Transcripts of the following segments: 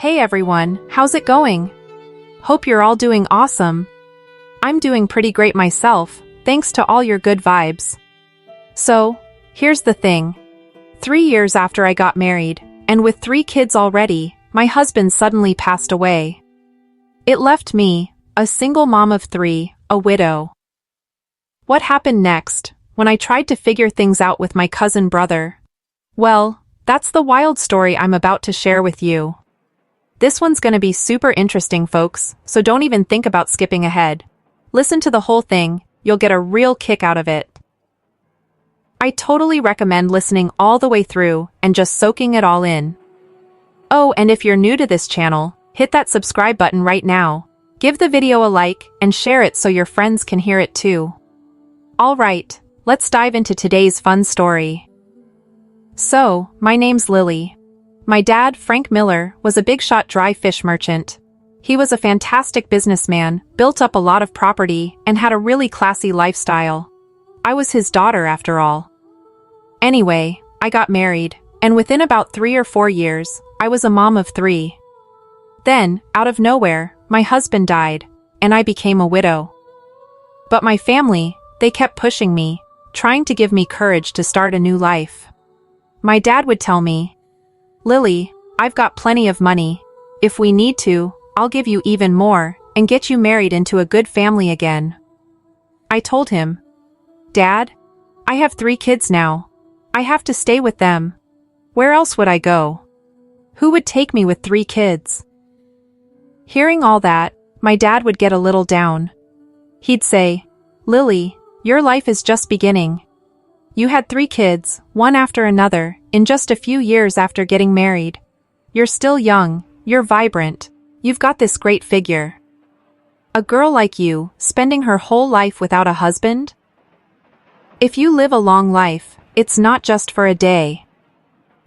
Hey everyone, how's it going? Hope you're all doing awesome. I'm doing pretty great myself, thanks to all your good vibes. So, here's the thing. 3 years after I got married, and with 3 kids already, my husband suddenly passed away. It left me, a single mom of 3, a widow. What happened next, when I tried to figure things out with my cousin brother? Well, that's the wild story I'm about to share with you. This one's gonna be super interesting, folks, so don't even think about skipping ahead. Listen to the whole thing, you'll get a real kick out of it. I totally recommend listening all the way through and just soaking it all in. Oh, and if you're new to this channel, hit that subscribe button right now. Give the video a like and share it so your friends can hear it too. Alright, let's dive into today's fun story. So, my name's Lily. My dad, Frank Miller, was a big-shot dry fish merchant. He was a fantastic businessman, built up a lot of property, and had a really classy lifestyle. I was his daughter after all. Anyway, I got married, and within about 3 or 4 years, I was a mom of 3. Then, out of nowhere, my husband died, and I became a widow. But my family, they kept pushing me, trying to give me courage to start a new life. My dad would tell me, "Lily, I've got plenty of money. If we need to, I'll give you even more, and get you married into a good family again." I told him, "Dad, I have 3 kids now. I have to stay with them. Where else would I go? Who would take me with 3 kids?" Hearing all that, my dad would get a little down. He'd say, "Lily, your life is just beginning. You had 3 kids, one after another, in just a few years after getting married. You're still young, you're vibrant, you've got this great figure. A girl like you, spending her whole life without a husband? If you live a long life, it's not just for a day.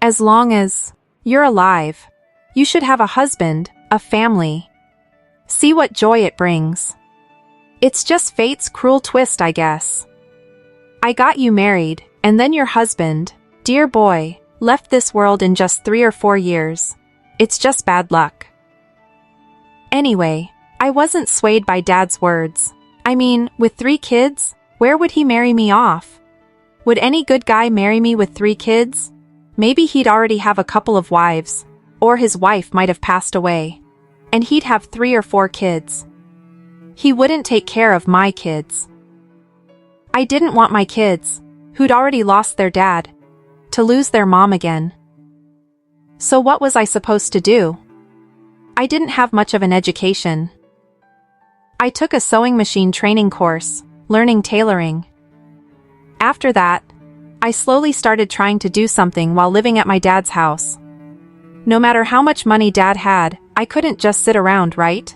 As long as you're alive, you should have a husband, a family. See what joy it brings. It's just fate's cruel twist, I guess. I got you married, and then your husband, dear boy, left this world in just 3 or 4 years. It's just bad luck." Anyway, I wasn't swayed by Dad's words. I mean, with 3 kids, where would he marry me off? Would any good guy marry me with 3 kids? Maybe he'd already have a couple of wives, or his wife might have passed away, and he'd have 3 or 4 kids. He wouldn't take care of my kids. I didn't want my kids, who'd already lost their dad, to lose their mom again. So what was I supposed to do? I didn't have much of an education. I took a sewing machine training course, learning tailoring. After that, I slowly started trying to do something while living at my dad's house. No matter how much money Dad had, I couldn't just sit around, right?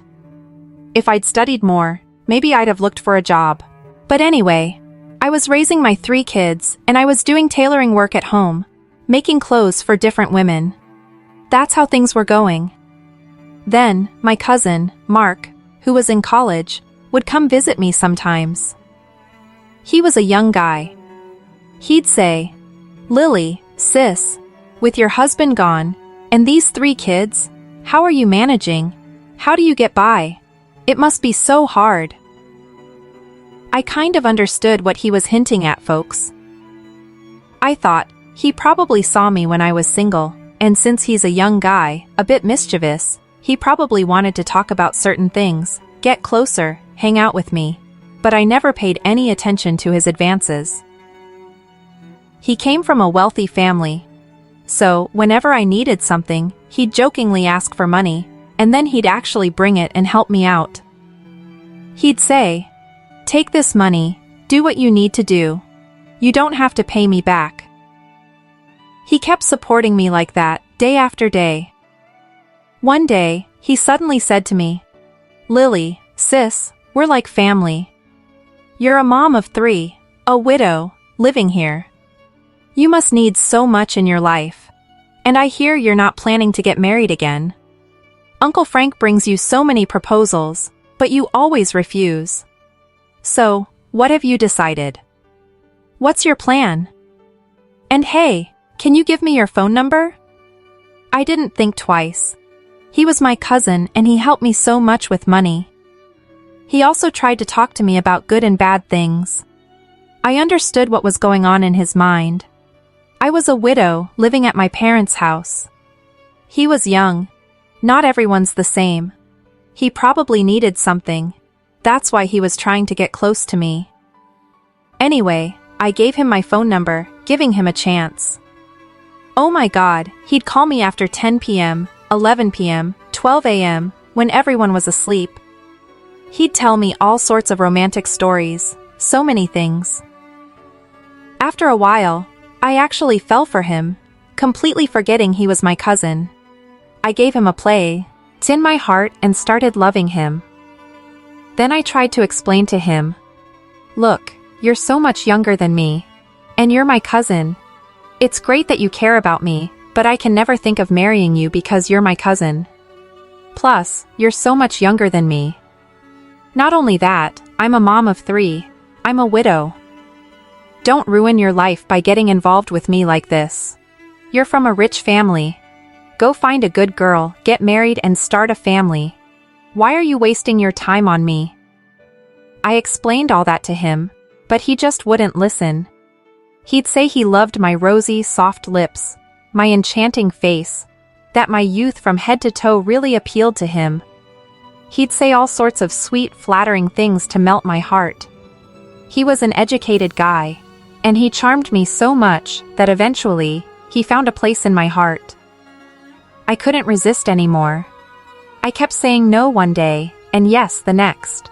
If I'd studied more, maybe I'd have looked for a job. But anyway, I was raising my 3 kids, and I was doing tailoring work at home, making clothes for different women. That's how things were going. Then, my cousin, Mark, who was in college, would come visit me sometimes. He was a young guy. He'd say, "Lily, sis, with your husband gone, and these 3 kids, how are you managing? How do you get by? It must be so hard." I kind of understood what he was hinting at, folks. I thought, he probably saw me when I was single, and since he's a young guy, a bit mischievous, he probably wanted to talk about certain things, get closer, hang out with me. But I never paid any attention to his advances. He came from a wealthy family. So, whenever I needed something, he'd jokingly ask for money, and then he'd actually bring it and help me out. He'd say, "Take this money, do what you need to do. You don't have to pay me back." He kept supporting me like that, day after day. One day, he suddenly said to me, "Lily, sis, we're like family. You're a mom of 3, a widow, living here. You must need so much in your life. And I hear you're not planning to get married again. Uncle Frank brings you so many proposals, but you always refuse. So, what have you decided? What's your plan? And hey, can you give me your phone number?" I didn't think twice. He was my cousin and he helped me so much with money. He also tried to talk to me about good and bad things. I understood what was going on in his mind. I was a widow living at my parents' house. He was young. Not everyone's the same. He probably needed something. That's why he was trying to get close to me. Anyway, I gave him my phone number, giving him a chance. Oh my God, he'd call me after 10 p.m., 11 p.m., 12 a.m., when everyone was asleep. He'd tell me all sorts of romantic stories, so many things. After a while, I actually fell for him, completely forgetting he was my cousin. I gave him a place in my heart and started loving him. Then I tried to explain to him, "Look, you're so much younger than me. And you're my cousin. It's great that you care about me, but I can never think of marrying you because you're my cousin. Plus, you're so much younger than me. Not only that, I'm a mom of 3. I'm a widow. Don't ruin your life by getting involved with me like this. You're from a rich family. Go find a good girl, get married and start a family. Why are you wasting your time on me?" I explained all that to him, but he just wouldn't listen. He'd say he loved my rosy, soft lips, my enchanting face, that my youth from head to toe really appealed to him. He'd say all sorts of sweet, flattering things to melt my heart. He was an educated guy, and he charmed me so much that eventually, he found a place in my heart. I couldn't resist anymore. I kept saying no one day, and yes the next.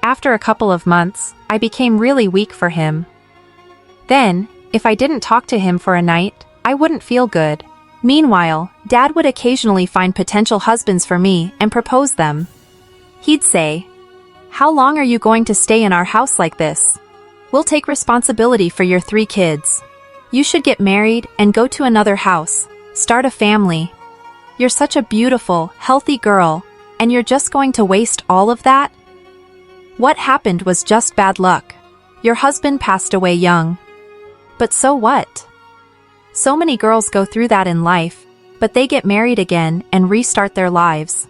After a couple of months, I became really weak for him. Then, if I didn't talk to him for a night, I wouldn't feel good. Meanwhile, Dad would occasionally find potential husbands for me and propose them. He'd say, "How long are you going to stay in our house like this? We'll take responsibility for your 3 kids. You should get married and go to another house, start a family. You're such a beautiful, healthy girl, and you're just going to waste all of that? What happened was just bad luck. Your husband passed away young. But so what? So many girls go through that in life, but they get married again and restart their lives.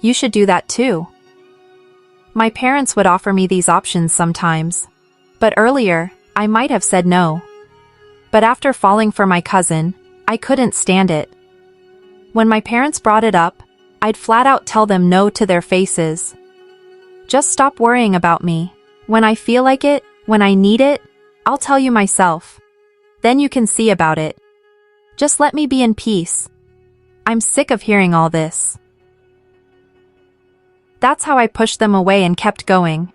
You should do that too." My parents would offer me these options sometimes, but earlier, I might have said no. But after falling for my cousin, I couldn't stand it. When my parents brought it up, I'd flat out tell them no to their faces. Just stop worrying about me. When I feel like it, when I need it, I'll tell you myself. Then you can see about it. Just let me be in peace. I'm sick of hearing all this. That's how I pushed them away and kept going.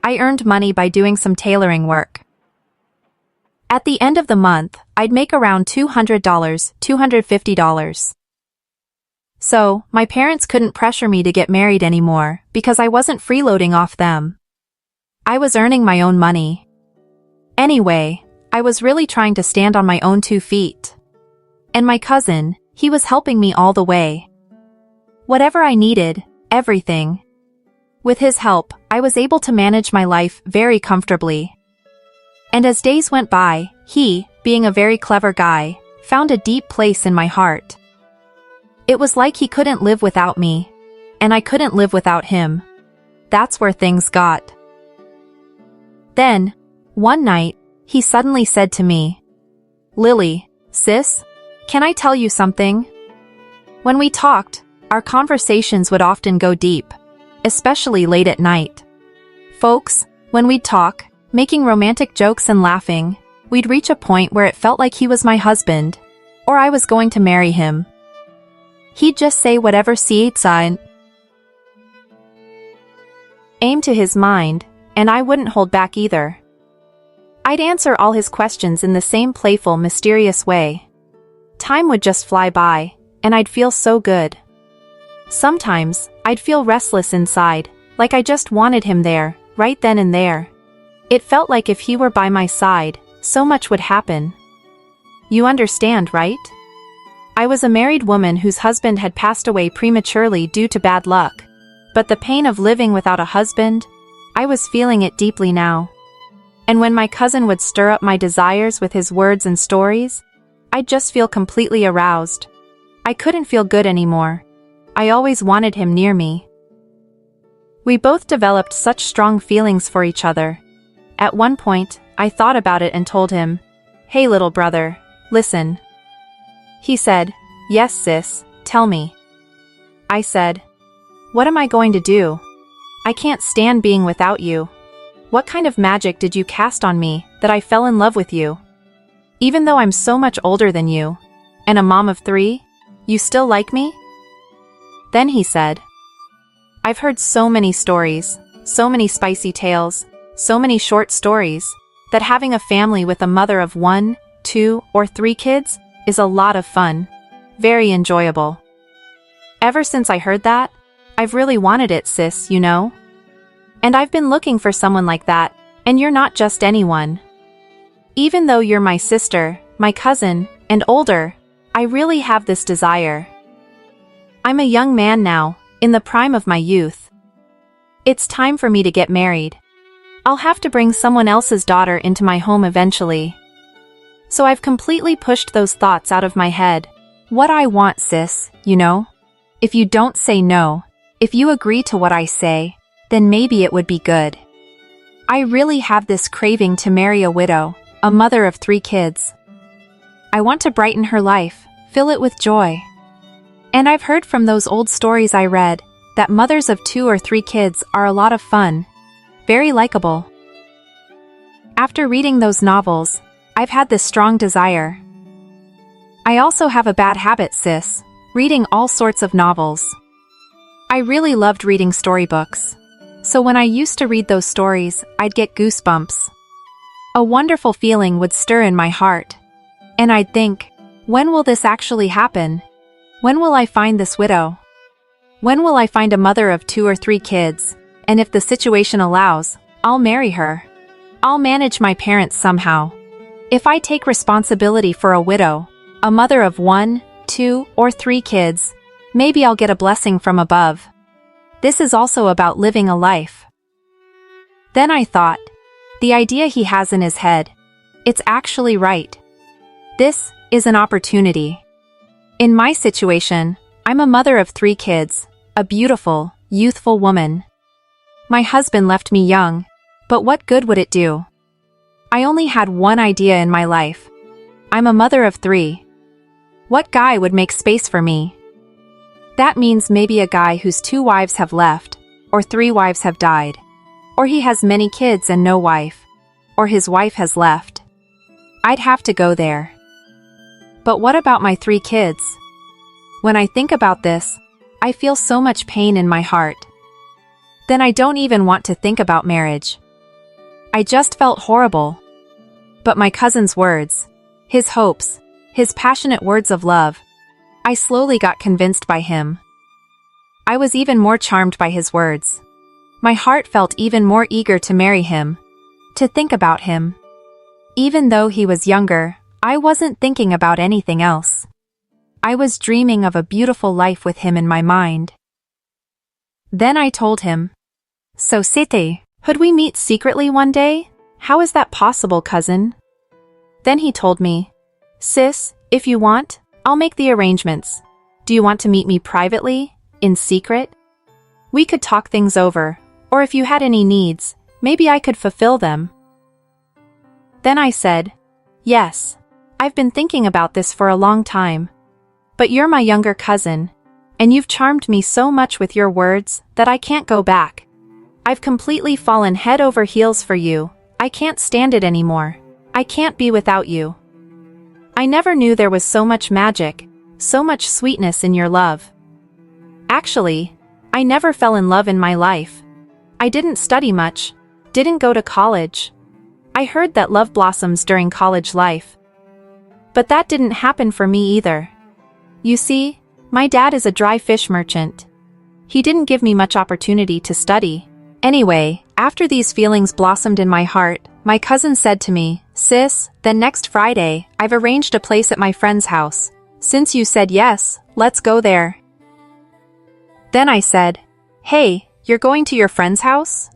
I earned money by doing some tailoring work. At the end of the month, I'd make around $200, $250. So, my parents couldn't pressure me to get married anymore because I wasn't freeloading off them. I was earning my own money. Anyway, I was really trying to stand on my own 2 feet. And my cousin, he was helping me all the way. Whatever I needed, everything. With his help, I was able to manage my life very comfortably. And as days went by, he, being a very clever guy, found a deep place in my heart. It was like he couldn't live without me, and I couldn't live without him. That's where things got. Then, one night, he suddenly said to me, "Lily, sis, can I tell you something?" When we talked, our conversations would often go deep, especially late at night. Folks, when we'd talk, making romantic jokes and laughing, we'd reach a point where it felt like he was my husband, or I was going to marry him. He'd just say whatever came to his mind, and I wouldn't hold back either. I'd answer all his questions in the same playful, mysterious way. Time would just fly by, and I'd feel so good. Sometimes, I'd feel restless inside, like I just wanted him there, right then and there. It felt like if he were by my side, so much would happen. You understand, right? I was a married woman whose husband had passed away prematurely due to bad luck. But the pain of living without a husband, I was feeling it deeply now. And when my cousin would stir up my desires with his words and stories, I'd just feel completely aroused. I couldn't feel good anymore. I always wanted him near me. We both developed such strong feelings for each other. At one point, I thought about it and told him, "Hey little brother, listen." He said, "Yes sis, tell me." I said, "What am I going to do? I can't stand being without you. What kind of magic did you cast on me that I fell in love with you? Even though I'm so much older than you, and a mom of 3, you still like me?" Then he said, "I've heard so many stories, so many spicy tales, so many short stories, that having a family with a mother of 1, 2, or 3 kids is a lot of fun, very enjoyable. Ever since I heard that, I've really wanted it, sis, you know? And I've been looking for someone like that, and you're not just anyone. Even though you're my sister, my cousin, and older, I really have this desire. I'm a young man now, in the prime of my youth. It's time for me to get married. I'll have to bring someone else's daughter into my home eventually. So I've completely pushed those thoughts out of my head. What I want, sis, you know? If you don't say no, if you agree to what I say, then maybe it would be good. I really have this craving to marry a widow, a mother of 3 kids. I want to brighten her life, fill it with joy. And I've heard from those old stories I read, that mothers of 2 or 3 kids are a lot of fun, very likable. After reading those novels, I've had this strong desire. I also have a bad habit, sis, reading all sorts of novels. I really loved reading storybooks. So when I used to read those stories, I'd get goosebumps. A wonderful feeling would stir in my heart. And I'd think, when will this actually happen? When will I find this widow? When will I find a mother of 2 or 3 kids? And if the situation allows, I'll marry her. I'll manage my parents somehow. If I take responsibility for a widow, a mother of 1, 2, or 3 kids, maybe I'll get a blessing from above. This is also about living a life. Then I thought, the idea he has in his head, it's actually right. This is an opportunity. In my situation, I'm a mother of 3 kids, a beautiful, youthful woman. My husband left me young, but what good would it do? I only had one idea in my life. I'm a mother of 3. What guy would make space for me? That means maybe a guy whose 2 wives have left, or 3 wives have died, or he has many kids and no wife, or his wife has left. I'd have to go there. But what about my 3 kids? When I think about this, I feel so much pain in my heart. Then I don't even want to think about marriage. I just felt horrible. But my cousin's words, his hopes, his passionate words of love, I slowly got convinced by him. I was even more charmed by his words. My heart felt even more eager to marry him, to think about him. Even though he was younger, I wasn't thinking about anything else. I was dreaming of a beautiful life with him in my mind. Then I told him, "So Sete, could we meet secretly one day? How is that possible, cousin?" Then he told me, "Sis, if you want, I'll make the arrangements. Do you want to meet me privately, in secret? We could talk things over, or if you had any needs, maybe I could fulfill them." Then I said, "Yes, I've been thinking about this for a long time. But you're my younger cousin, and you've charmed me so much with your words that I can't go back. I've completely fallen head over heels for you. I can't stand it anymore. I can't be without you. I never knew there was so much magic, so much sweetness in your love. Actually, I never fell in love in my life. I didn't study much, didn't go to college. I heard that love blossoms during college life. But that didn't happen for me either. You see, my dad is a dry fish merchant. He didn't give me much opportunity to study. Anyway, after these feelings blossomed in my heart, my cousin said to me, "Sis, then next Friday, I've arranged a place at my friend's house. Since you said yes, let's go there." Then I said, "Hey, you're going to your friend's house?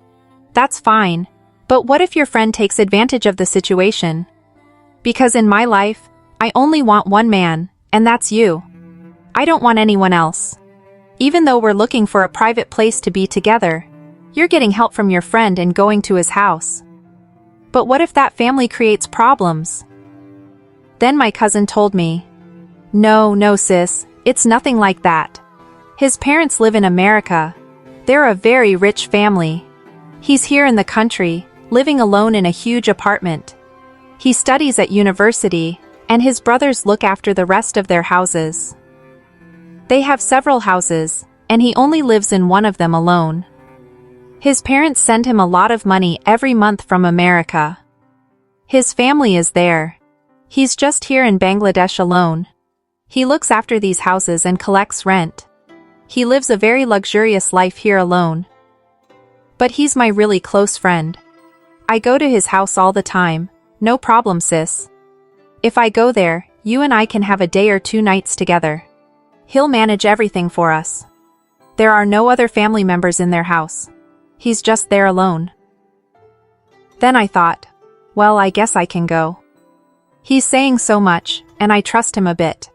That's fine, but what if your friend takes advantage of the situation? Because in my life, I only want one man, and that's you. I don't want anyone else. Even though we're looking for a private place to be together, you're getting help from your friend and going to his house. But what if that family creates problems? Then my cousin told me, No, sis, it's nothing like that. His parents live in America. They're a very rich family. He's here in the country, living alone in a huge apartment. He studies at university, and his brothers look after the rest of their houses. They have several houses, and he only lives in one of them alone. His parents send him a lot of money every month from America. His family is there. He's just here in Bangladesh alone. He looks after these houses and collects rent. He lives a very luxurious life here alone. But he's my really close friend. I go to his house all the time, no problem, sis. If I go there, you and I can have a day or 2 nights together. He'll manage everything for us. There are no other family members in their house. He's just there alone. Then I thought, well, I guess I can go. He's saying so much, and I trust him a bit.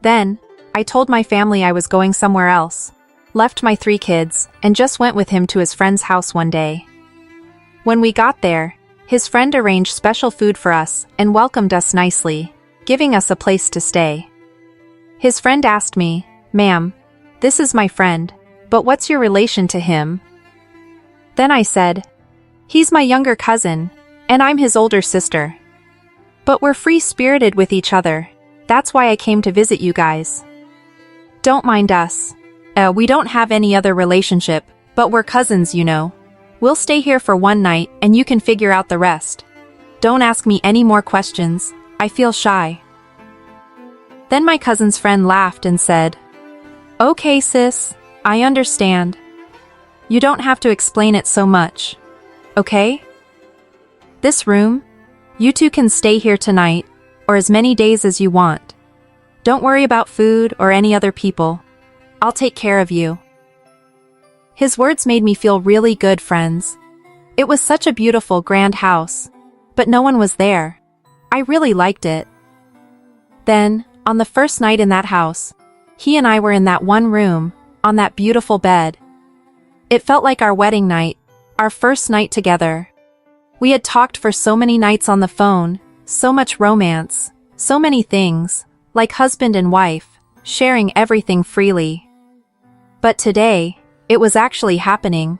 Then, I told my family I was going somewhere else, left my 3 kids, and just went with him to his friend's house one day. When we got there, his friend arranged special food for us and welcomed us nicely, giving us a place to stay. His friend asked me, Ma'am, this is my friend, but what's your relation to him? Then I said, He's my younger cousin, and I'm his older sister. But we're free-spirited with each other. That's why I came to visit you guys. Don't mind us. We don't have any other relationship, but we're cousins, you know. We'll stay here for 1 night, and you can figure out the rest. Don't ask me any more questions. I feel shy. Then my cousin's friend laughed and said, Okay, sis, I understand. You don't have to explain it so much. Okay? This room? You 2 can stay here tonight, or as many days as you want. Don't worry about food or any other people. I'll take care of you. His words made me feel really good, friends. It was such a beautiful, grand house, but no one was there. I really liked it. Then, on the first night in that house, he and I were in that one room, on that beautiful bed. It felt like our wedding night, our first night together. We had talked for so many nights on the phone, so much romance, so many things, like husband and wife, sharing everything freely. But today, it was actually happening.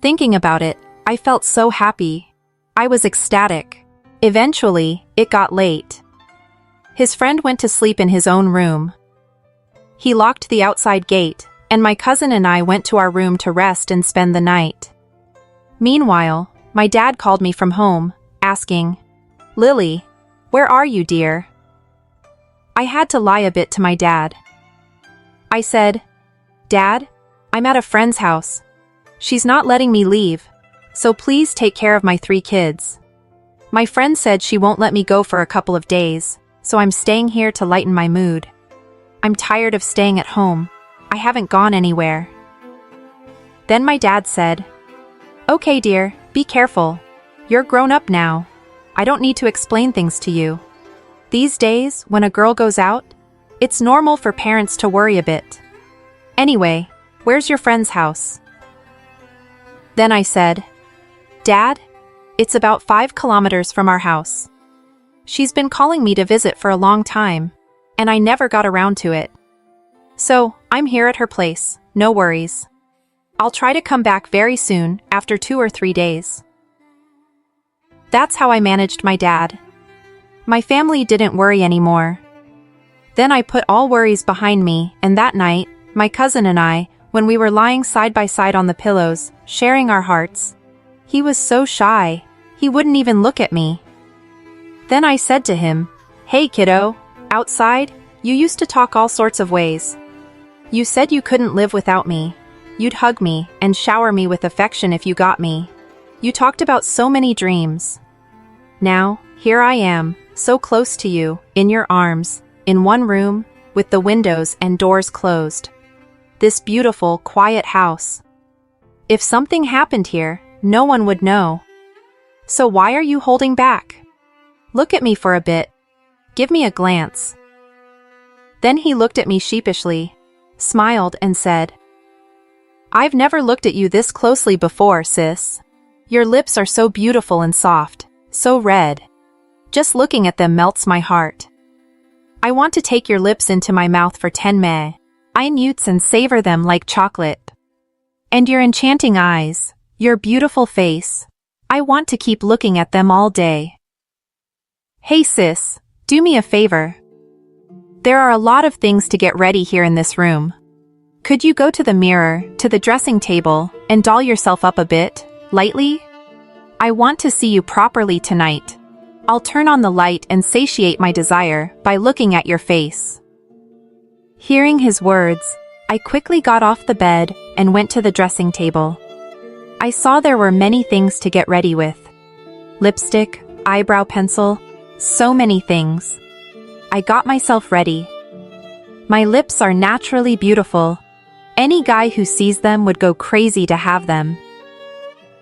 Thinking about it, I felt so happy. I was ecstatic. Eventually, it got late. His friend went to sleep in his own room. He locked the outside gate, and my cousin and I went to our room to rest and spend the night. Meanwhile, my dad called me from home, asking, Lily, where are you, dear? I had to lie a bit to my dad. I said, Dad, I'm at a friend's house. She's not letting me leave, so please take care of my 3 kids. My friend said she won't let me go for a couple of days, so I'm staying here to lighten my mood. I'm tired of staying at home. I haven't gone anywhere. Then my dad said, Okay, dear, be careful. You're grown up now. I don't need to explain things to you. These days, when a girl goes out, it's normal for parents to worry a bit. Anyway, where's your friend's house? Then I said, Dad, it's about 5 kilometers from our house. She's been calling me to visit for a long time, and I never got around to it. So, I'm here at her place, no worries. I'll try to come back very soon, after 2 or 3 days. That's how I managed my dad. My family didn't worry anymore. Then I put all worries behind me, and that night, my cousin and I, when we were lying side by side on the pillows, sharing our hearts, he was so shy, he wouldn't even look at me. Then I said to him, Hey kiddo, outside, you used to talk all sorts of ways. You said you couldn't live without me. You'd hug me and shower me with affection if you got me. You talked about so many dreams. Now, here I am, so close to you, in your arms, in one room, with the windows and doors closed. This beautiful, quiet house. If something happened here, no one would know. So why are you holding back? Look at me for a bit. Give me a glance. Then he looked at me sheepishly, smiled and said, "I've never looked at you this closely before, sis. Your lips are so beautiful and soft, so red. Just looking at them melts my heart. I want to take your lips into my mouth for 10 minutes and savor them like chocolate. And your enchanting eyes, your beautiful face, I want to keep looking at them all day. Hey sis, do me a favor. There are a lot of things to get ready here in this room. Could you go to the mirror, to the dressing table, and doll yourself up a bit, lightly? I want to see you properly tonight. I'll turn on the light and satiate my desire by looking at your face." Hearing his words, I quickly got off the bed and went to the dressing table. I saw there were many things to get ready with. Lipstick, eyebrow pencil, so many things. I got myself ready. My lips are naturally beautiful. Any guy who sees them would go crazy to have them.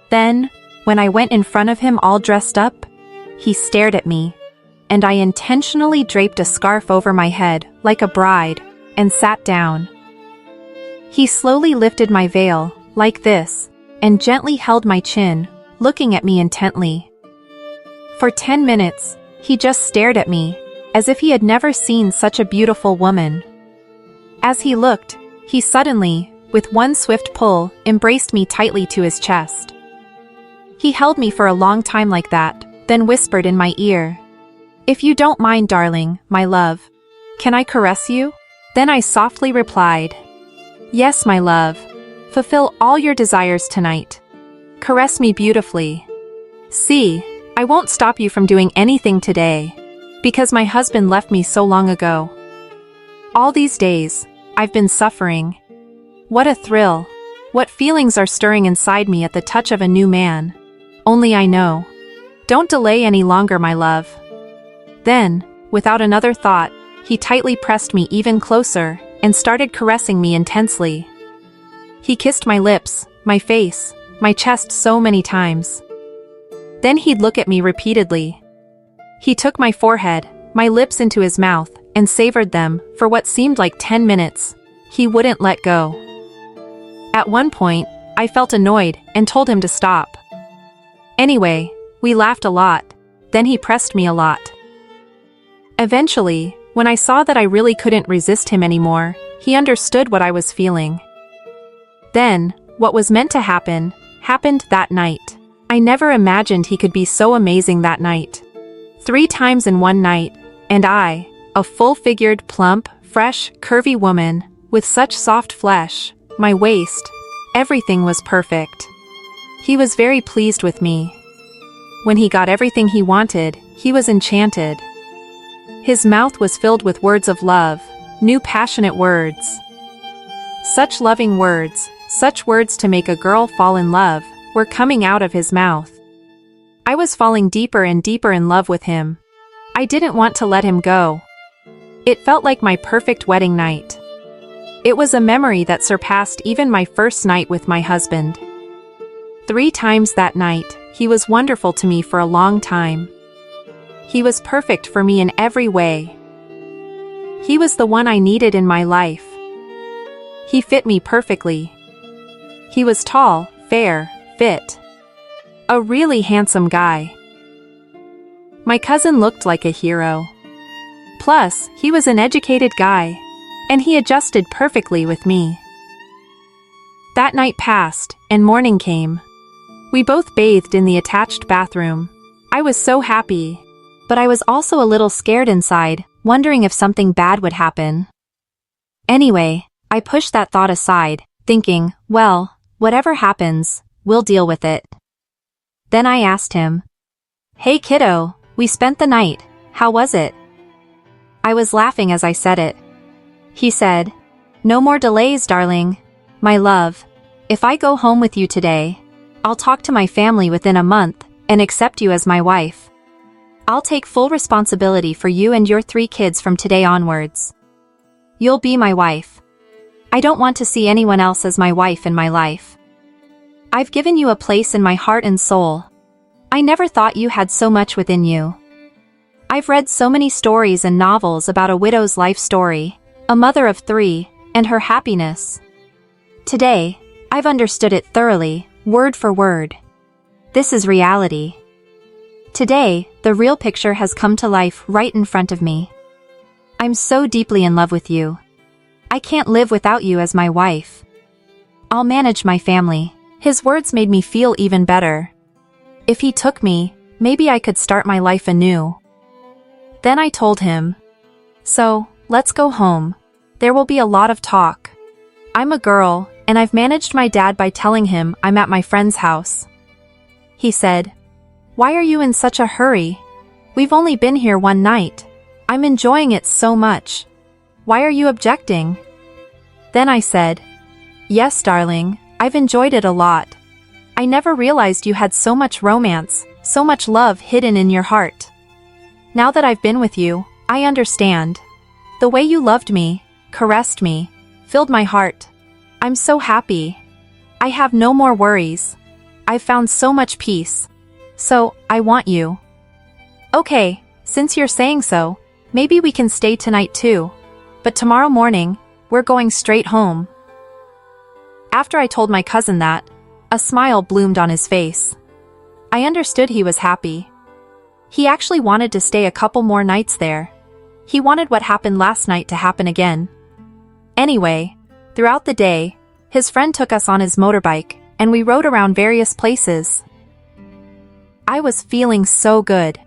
Then, when I went in front of him all dressed up, he stared at me, and I intentionally draped a scarf over my head like a bride and sat down. He slowly lifted my veil, like this, and gently held my chin, looking at me intently. For 10 minutes, he just stared at me, as if he had never seen such a beautiful woman. As he looked, he suddenly, with one swift pull, embraced me tightly to his chest. He held me for a long time like that, then whispered in my ear, "If you don't mind, darling, my love, can I caress you?" Then I softly replied, "Yes, my love. Fulfill all your desires tonight. Caress me beautifully. See, I won't stop you from doing anything today, because my husband left me so long ago. All these days, I've been suffering. What a thrill. What feelings are stirring inside me at the touch of a new man. Only I know. Don't delay any longer, my love." Then, without another thought, he tightly pressed me even closer and started caressing me intensely. He kissed my lips, my face, my chest so many times. Then he'd look at me repeatedly. He took my forehead, my lips into his mouth, and savored them for what seemed like 10 minutes. He wouldn't let go. At one point, I felt annoyed and told him to stop. Anyway, we laughed a lot, then he pressed me a lot. Eventually, when I saw that I really couldn't resist him anymore, he understood what I was feeling. Then, what was meant to happen, happened that night. I never imagined he could be so amazing that night. 3 times in one night, and I, a full-figured, plump, fresh, curvy woman, with such soft flesh, my waist, everything was perfect. He was very pleased with me. When he got everything he wanted, he was enchanted. His mouth was filled with words of love, new passionate words. Such loving words, such words to make a girl fall in love, were coming out of his mouth. I was falling deeper and deeper in love with him. I didn't want to let him go. It felt like my perfect wedding night. It was a memory that surpassed even my first night with my husband. 3 times that night, he was wonderful to me for a long time. He was perfect for me in every way. He was the one I needed in my life. He fit me perfectly. He was tall, fair, fit. A really handsome guy. My cousin looked like a hero. Plus, he was an educated guy, and he adjusted perfectly with me. That night passed, and morning came. We both bathed in the attached bathroom. I was so happy, but I was also a little scared inside, wondering if something bad would happen. Anyway, I pushed that thought aside, thinking, well, whatever happens, we'll deal with it. Then I asked him, "Hey kiddo, we spent the night, how was it?" I was laughing as I said it. He said, "No more delays, darling. My love, if I go home with you today, I'll talk to my family within a month and accept you as my wife. I'll take full responsibility for you and your 3 kids from today onwards. You'll be my wife. I don't want to see anyone else as my wife in my life. I've given you a place in my heart and soul. I never thought you had so much within you. I've read so many stories and novels about a widow's life story, a mother of 3, and her happiness. Today, I've understood it thoroughly, word for word. This is reality. Today, the real picture has come to life right in front of me. I'm so deeply in love with you. I can't live without you as my wife. I'll manage my family. His words made me feel even better. If he took me, maybe I could start my life anew. Then I told him, "So, let's go home. There will be a lot of talk. I'm a girl, and I've managed my dad by telling him I'm at my friend's house." He said, "Why are you in such a hurry? We've only been here one night. I'm enjoying it so much. Why are you objecting?" Then I said, "Yes, darling, I've enjoyed it a lot. I never realized you had so much romance, so much love hidden in your heart. Now that I've been with you, I understand. The way you loved me, caressed me, filled my heart. I'm so happy. I have no more worries. I've found so much peace. So, I want you." "Okay, since you're saying so, maybe we can stay tonight too. But tomorrow morning, we're going straight home." After I told my cousin that, a smile bloomed on his face. I understood he was happy. He actually wanted to stay a couple more nights there. He wanted what happened last night to happen again. Anyway, throughout the day, his friend took us on his motorbike, and we rode around various places. I was feeling so good.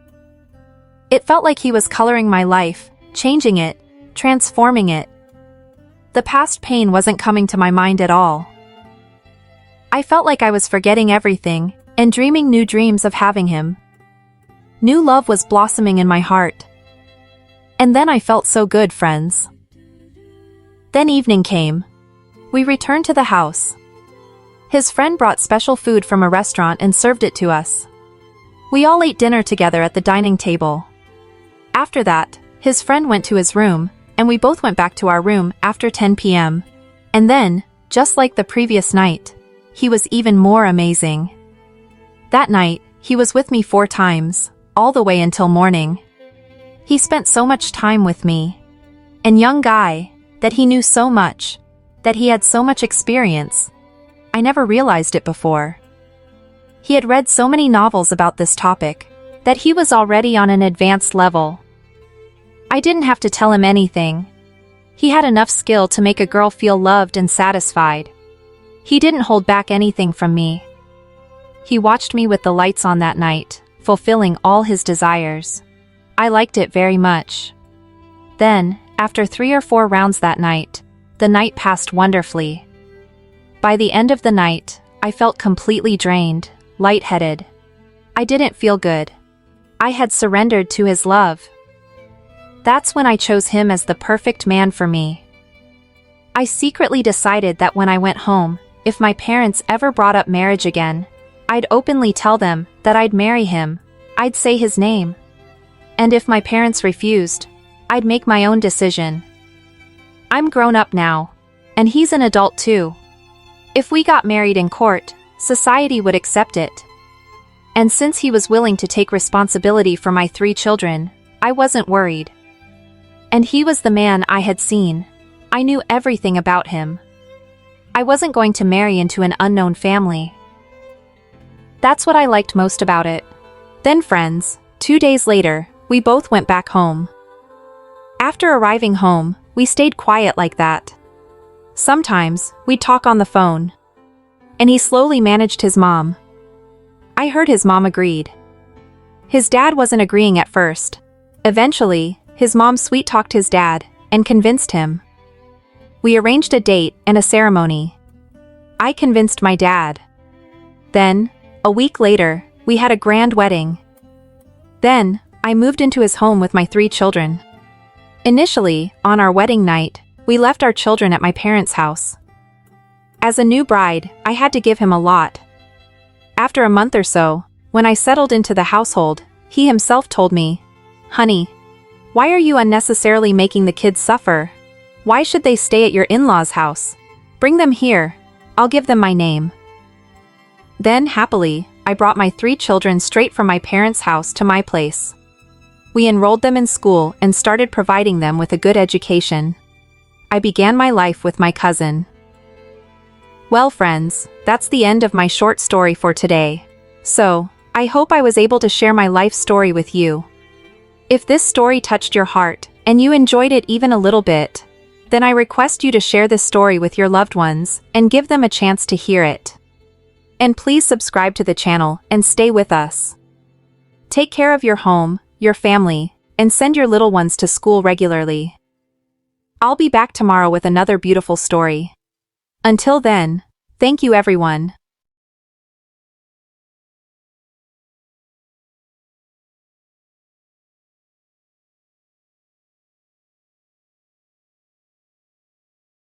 It felt like he was coloring my life, changing it, transforming it. The past pain wasn't coming to my mind at all. I felt like I was forgetting everything, and dreaming new dreams of having him. New love was blossoming in my heart. And then I felt so good, friends. Then evening came. We returned to the house. His friend brought special food from a restaurant and served it to us. We all ate dinner together at the dining table. After that, his friend went to his room, and we both went back to our room after 10 p.m. And then, just like the previous night, he was even more amazing. That night, he was with me 4 times, all the way until morning. He spent so much time with me. And young guy, that he knew so much, that he had so much experience. I never realized it before. He had read so many novels about this topic, that he was already on an advanced level. I didn't have to tell him anything. He had enough skill to make a girl feel loved and satisfied. He didn't hold back anything from me. He watched me with the lights on that night, fulfilling all his desires. I liked it very much. Then, after 3 or 4 rounds that night, the night passed wonderfully. By the end of the night, I felt completely drained, lightheaded. I didn't feel good. I had surrendered to his love. That's when I chose him as the perfect man for me. I secretly decided that when I went home, if my parents ever brought up marriage again, I'd openly tell them that I'd marry him. I'd say his name. And if my parents refused, I'd make my own decision. I'm grown up now, and he's an adult too. If we got married in court, society would accept it. And since he was willing to take responsibility for my 3 children, I wasn't worried. And he was the man I had seen. I knew everything about him. I wasn't going to marry into an unknown family. That's what I liked most about it. Then friends, 2 days later, we both went back home. After arriving home, we stayed quiet like that. Sometimes, we'd talk on the phone. And he slowly managed his mom. I heard his mom agreed. His dad wasn't agreeing at first. Eventually, his mom sweet-talked his dad, and convinced him. We arranged a date and a ceremony. I convinced my dad. Then, a week later, we had a grand wedding. Then, I moved into his home with my 3 children. Initially, on our wedding night, we left our children at my parents' house. As a new bride, I had to give him a lot. After a month or so, when I settled into the household, he himself told me, "Honey, why are you unnecessarily making the kids suffer? Why should they stay at your in-laws' house? Bring them here. I'll give them my name." Then, happily, I brought my 3 children straight from my parents' house to my place. We enrolled them in school and started providing them with a good education. I began my life with my cousin. Well, friends, that's the end of my short story for today. So, I hope I was able to share my life story with you. If this story touched your heart, and you enjoyed it even a little bit, then I request you to share this story with your loved ones and give them a chance to hear it. And please subscribe to the channel and stay with us. Take care of your home, your family, and send your little ones to school regularly. I'll be back tomorrow with another beautiful story. Until then, thank you everyone.